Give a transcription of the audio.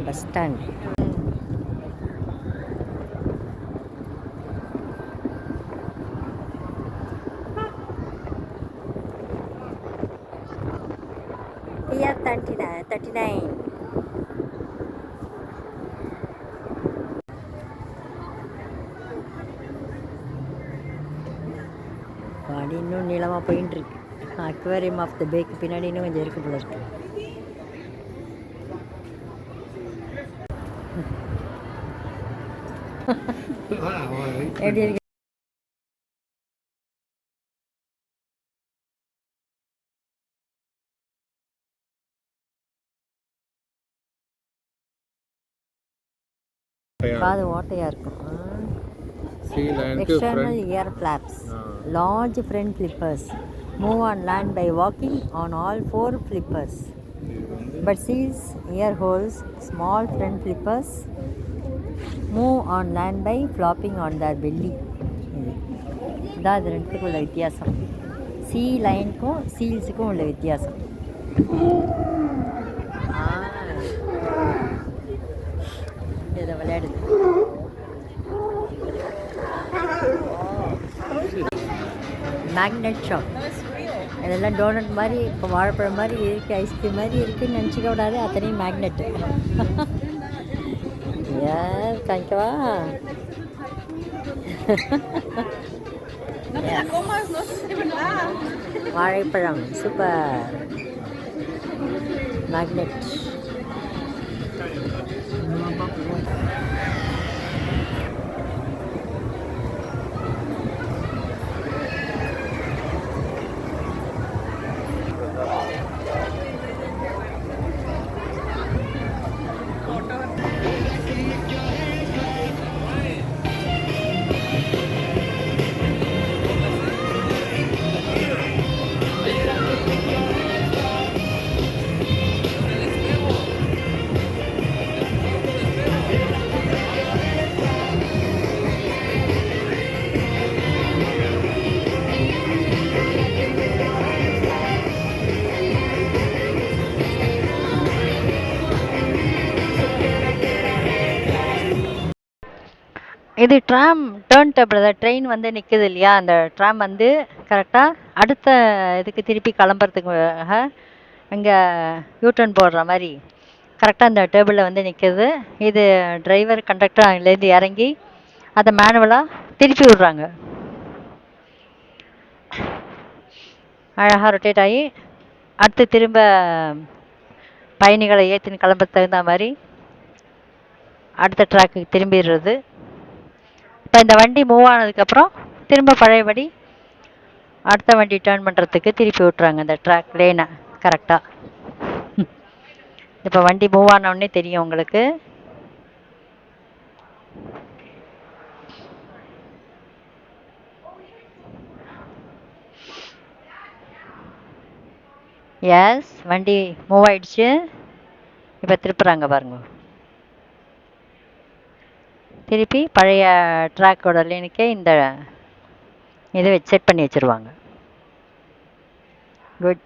Bus stand. Pier 39. பாடி இன்னும் நீளமாக போயின்னு இருக்கு. அக்வேரியம் ஆஃப் த பேக்கு பின்னாடி இன்னும் கொஞ்சம் இருக்கு போல இருக்கு. எப்படி இருக்கு? காது ஓட்டையாக இருக்கும். External ear flaps, large front flippers, move on land by walking on all 4 flippers. But seals, ear holes, small front flippers, move on land by flopping on their belly. இதான் இது ரெண்டுத்துக்கும் உள்ள வித்தியாசம். சி லைனுக்கும் சீல்ஸுக்கும் உள்ள வித்தியாசம். இதை விளையாடுது. Magnet shop. இதெல்லாம் டோனட் மாதிரி, இப்போ வாழைப்பழம் மாதிரி இருக்குது, ஐஸ்கிரீம் மாதிரி இருக்குதுன்னு நினச்சிக்க கூடாது. அத்தனையும் மேக்னெட்டு. ஏன் காமிக்கவா? வாழைப்பழம் சூப்பர் மேக்னெட். இது ட்ராம் டேர்ன் டேபிள். ட்ரெயின் வந்து நிற்குது இல்லையா, அந்த ட்ராம் வந்து கரெக்டாக அடுத்த இதுக்கு திருப்பி கிளம்புறதுக்காக இங்கே யூட்டர்ன் போடுற மாதிரி கரெக்டாக அந்த டேபிளில் வந்து நிற்குது. இது டிரைவர் கண்டக்டர் அங்கேருந்து இறங்கி அதை மேனுவலாக திருப்பி விட்றாங்க. அழகாக ரொட்டேட் ஆகி அடுத்து திரும்ப பயணிகளை ஏற்றின்னு கிளம்ப தகுந்த மாதிரி அடுத்த ட்ராக்குக்கு திரும்பிடுறது. இப்போ இந்த வண்டி மூவ் ஆனதுக்கப்புறம் திரும்ப பழையபடி அடுத்த வண்டி டேர்ன் பண்ணுறதுக்கு திருப்பி விட்றாங்க இந்த ட்ராக் லேனை கரெக்டாக. இப்போ வண்டி மூவ் ஆனோடனே தெரியும் உங்களுக்கு. எஸ், வண்டி மூவ் ஆயிடுச்சு. இப்போ திருப்புறாங்க பாருங்க. திருப்பி பழைய ட்ராக்கோட லேனுக்கே இந்த இதை செட் பண்ணி வச்சுருவாங்க. குட்.